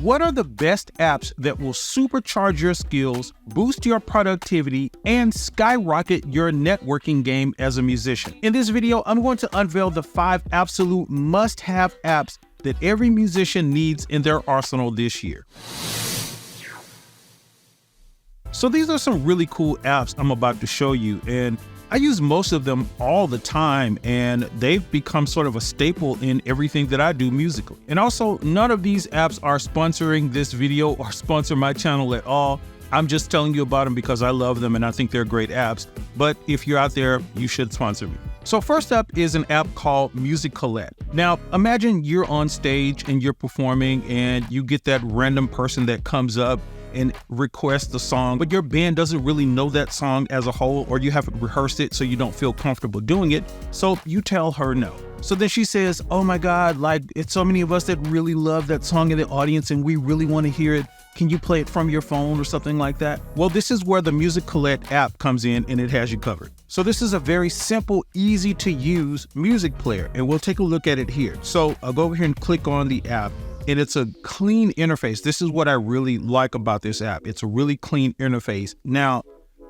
What are the best apps that will supercharge your skills, boost your productivity, and skyrocket your networking game as a musician? In this video, I'm going to unveil the 5 absolute must-have apps that every musician needs in their arsenal this year. So these are some really cool apps I'm about to show you, and I use most of them all the time, and they've become sort of a staple in everything that I do musically. And also, none of these apps are sponsoring this video or sponsor my channel at all. I'm just telling you about them because I love them and I think they're great apps. But if you're out there, you should sponsor me. So first up is an app called Music Collect. Now, imagine you're on stage and you're performing and you get that random person that comes up and request the song, but your band doesn't really know that song as a whole, or you haven't rehearsed it so you don't feel comfortable doing it, so you tell her no. So then she says, oh my God, like it's so many of us that really love that song in the audience and we really want to hear it. Can you play it from your phone or something like that? Well, this is where the Music Collect app comes in and it has you covered. So this is a very simple, easy to use music player, and we'll take a look at it here. So I'll go over here and click on the app. And it's a clean interface. This is what I really like about this app. It's a really clean interface. Now,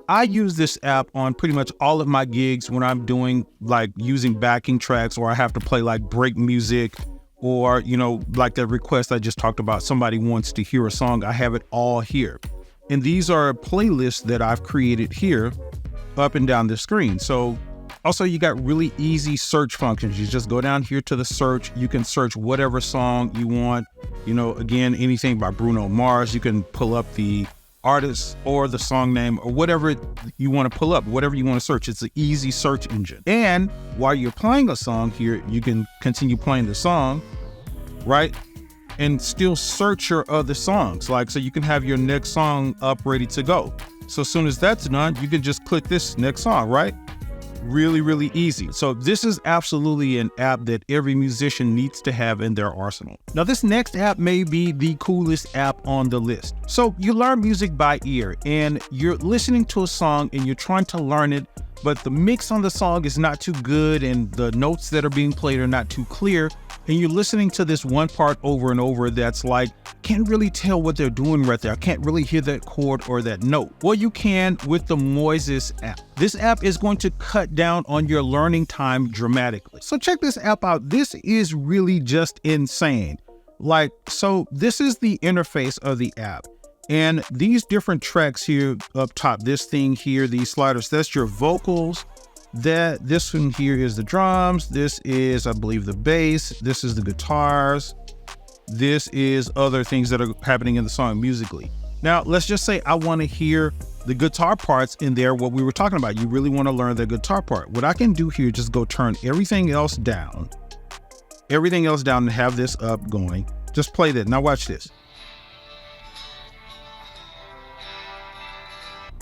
I use this app on pretty much all of my gigs when I'm doing like using backing tracks, or I have to play like break music, or, you know, like that request I just talked about. Somebody wants to hear a song. I have it all here. And these are playlists that I've created here up and down the screen. So also, you got really easy search functions. You just go down here to the search. You can search whatever song you want. You know, again, anything by Bruno Mars. You can pull up the artist or the song name or whatever you want to pull up, whatever you want to search. It's an easy search engine. And while you're playing a song here, you can continue playing the song, right? And still search your other songs. Like, so you can have your next song up ready to go. So as soon as that's done, you can just click this next song, right? Really, really easy. So this is absolutely an app that every musician needs to have in their arsenal. Now, this next app may be the coolest app on the list. So you learn music by ear, and you're listening to a song and you're trying to learn it, but the mix on the song is not too good and the notes that are being played are not too clear. And you're listening to this one part over and over that's like, can't really tell what they're doing right there. I can't really hear that chord or that note. Well, you can with the Moises app. This app is going to cut down on your learning time dramatically. So check this app out. This is really just insane. Like, so this is the interface of the app. And these different tracks here up top, this thing here, these sliders, that's your vocals. This one here is the drums. This is, I believe, the bass. This is the guitars. This is other things that are happening in the song musically. Now, let's just say I want to hear the guitar parts in there, what we were talking about. You really want to learn the guitar part. What I can do here, just go turn everything else down and have this up going. Just play that. Now watch this.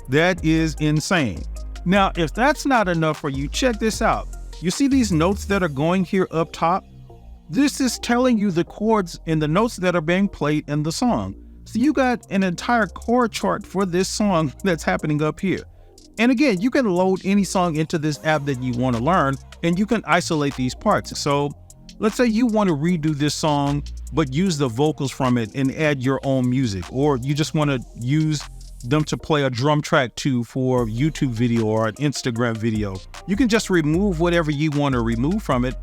That is insane. Now, if that's not enough for you, check this out. You see these notes that are going here up top? This is telling you the chords and the notes that are being played in the song. So you got an entire chord chart for this song that's happening up here. And again, you can load any song into this app that you want to learn, and you can isolate these parts. So let's say you want to redo this song, but use the vocals from it and add your own music, or you just want to use them to play a drum track too for a YouTube video or an Instagram video. You can just remove whatever you want to remove from it,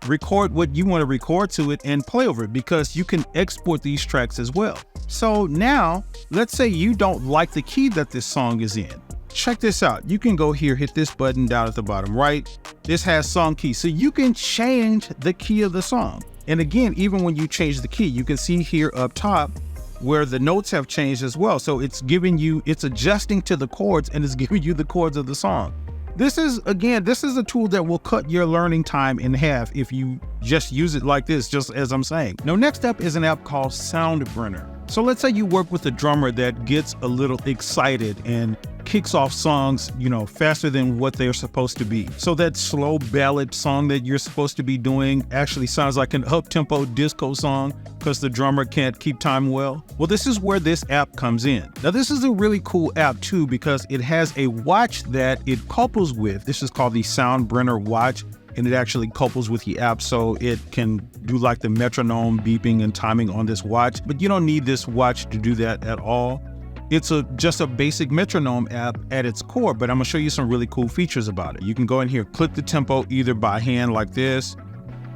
record what you want to record to it, and play over it, because you can export these tracks as well. So now, let's say you don't like the key that this song is in. Check this out. You can go here, hit this button down at the bottom right. This has song key. So you can change the key of the song. And again, even when you change the key, you can see here up top where the notes have changed as well. So it's adjusting to the chords, and it's giving you the chords of the song. This is a tool that will cut your learning time in half if you just use it like this, just as I'm saying. Now, next up is an app called SoundBrenner. So let's say you work with a drummer that gets a little excited and kicks off songs, you know, faster than what they're supposed to be. So that slow ballad song that you're supposed to be doing actually sounds like an up-tempo disco song because the drummer can't keep time well. Well, this is where this app comes in. Now, this is a really cool app too, because it has a watch that it couples with. This is called the SoundBrenner watch. and it actually couples with the app, so it can do like the metronome beeping and timing on this watch, but you don't need this watch to do that at all. It's just a basic metronome app at its core, but I'm gonna show you some really cool features about it. You can go in here, click the tempo either by hand like this,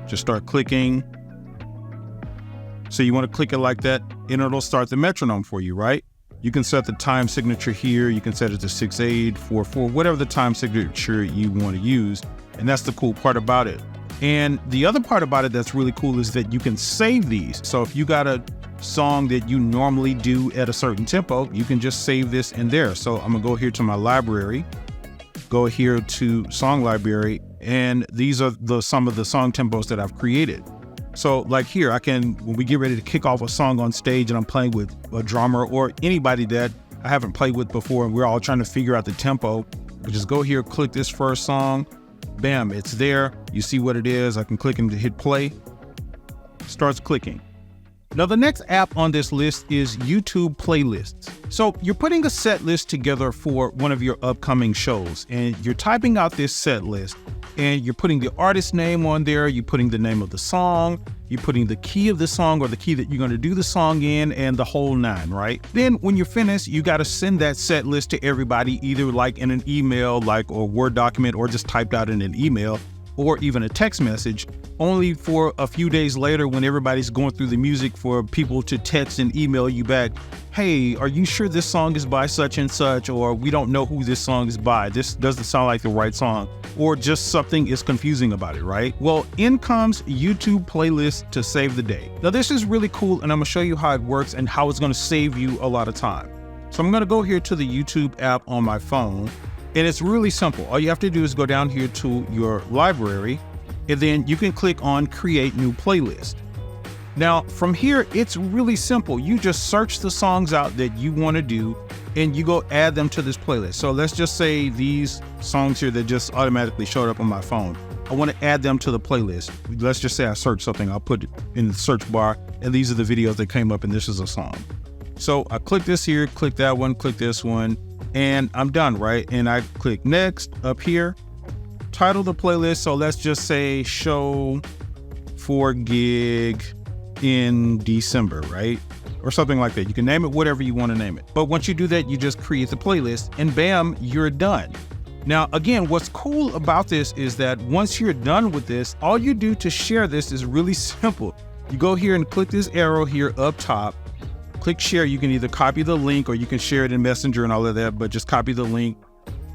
just start clicking. So you wanna click it like that, and it'll start the metronome for you, right? You can set the time signature here. You can set it to 6/8, 4/4, whatever the time signature you wanna use. And that's the cool part about it. And the other part about it that's really cool is that you can save these. So if you got a song that you normally do at a certain tempo, you can just save this in there. So I'm gonna go here to my library, go here to song library, and these are some of the song tempos that I've created. So like here, when we get ready to kick off a song on stage and I'm playing with a drummer or anybody that I haven't played with before and we're all trying to figure out the tempo, we just go here, click this first song, bam, it's there. You see what it is. I can click and hit play. Starts clicking. Now the next app on this list is YouTube playlists. So you're putting a set list together for one of your upcoming shows and you're typing out this set list and you're putting the artist name on there, you're putting the name of the song, you're putting the key of the song or the key that you're going to do the song in and the whole nine, right? Then when you're finished, you got to send that set list to everybody, either like in an email, like or Word document, or just typed out in an email, or even a text message, only for a few days later when everybody's going through the music for people to text and email you back, hey, are you sure this song is by such and such, or we don't know who this song is by, this doesn't sound like the right song, or just something is confusing about it, right? Well, in comes YouTube playlist to save the day. Now this is really cool and I'm gonna show you how it works and how it's gonna save you a lot of time. So I'm gonna go here to the YouTube app on my phone. And it's really simple. All you have to do is go down here to your library, and then you can click on Create New Playlist. Now, from here, it's really simple. You just search the songs out that you want to do, and you go add them to this playlist. So let's just say these songs here that just automatically showed up on my phone. I want to add them to the playlist. Let's just say I search something. I'll put it in the search bar, and these are the videos that came up, and this is a song. So I click this here, click that one, click this one, and I'm done, right? And I click next up here, title the playlist. So let's just say show for gig in December, right? Or something like that. You can name it whatever you want to name it. But once you do that, you just create the playlist and bam, you're done. Now, again, what's cool about this is that once you're done with this, all you do to share this is really simple. You go here and click this arrow here up top, click share. You can either copy the link or you can share it in Messenger and all of that, but just copy the link.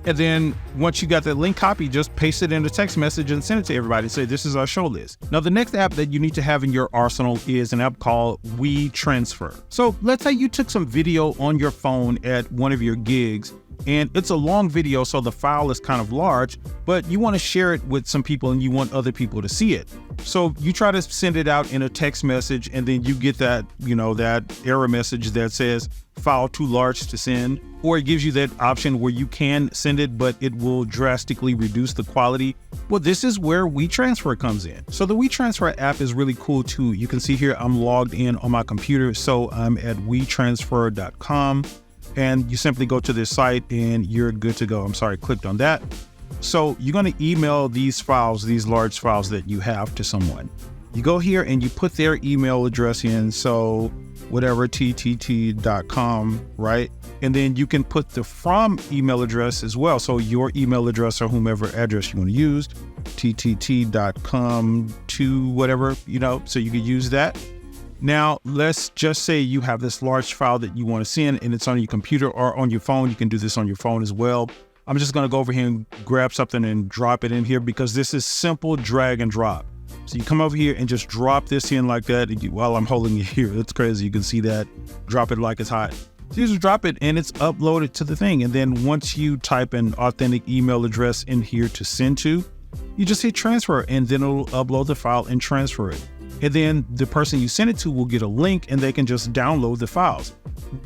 And then once you got that link copied, just paste it in a text message and send it to everybody. Say, this is our show list. Now, the next app that you need to have in your arsenal is an app called WeTransfer. So let's say you took some video on your phone at one of your gigs, and it's a long video, so the file is kind of large, but you want to share it with some people and you want other people to see it. So you try to send it out in a text message, and then you get that, that error message that says file too large to send, or it gives you that option where you can send it, but it will drastically reduce the quality. Well, this is where WeTransfer comes in. So the WeTransfer app is really cool too. You can see here, I'm logged in on my computer. So I'm at WeTransfer.com. And you simply go to this site and you're good to go. I'm sorry, I clicked on that. So you're going to email these files, these large files that you have to someone. You go here and you put their email address in. So whatever, ttt.com, right? And then you can put the from email address as well. So your email address or whomever address you want to use, ttt.com to whatever, so you can use that. Now, let's just say you have this large file that you want to send and it's on your computer or on your phone. You can do this on your phone as well. I'm just going to go over here and grab something and drop it in here because this is simple drag and drop. So you come over here and just drop this in like that while I'm holding it here. It's crazy. You can see that. Drop it like it's hot. So you just drop it and it's uploaded to the thing. And then once you type an authentic email address in here to send to, you just hit transfer and then it'll upload the file and transfer it. And then the person you send it to will get a link and they can just download the files.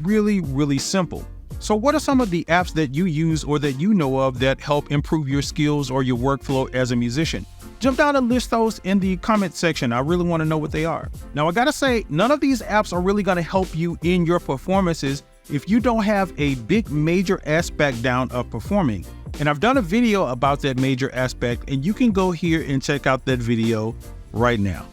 Really, really simple. So what are some of the apps that you use or that you know of that help improve your skills or your workflow as a musician? Jump down and list those in the comment section. I really want to know what they are. Now, I gotta say, none of these apps are really gonna help you in your performances if you don't have a big major aspect down of performing. And I've done a video about that major aspect, and you can go here and check out that video right now.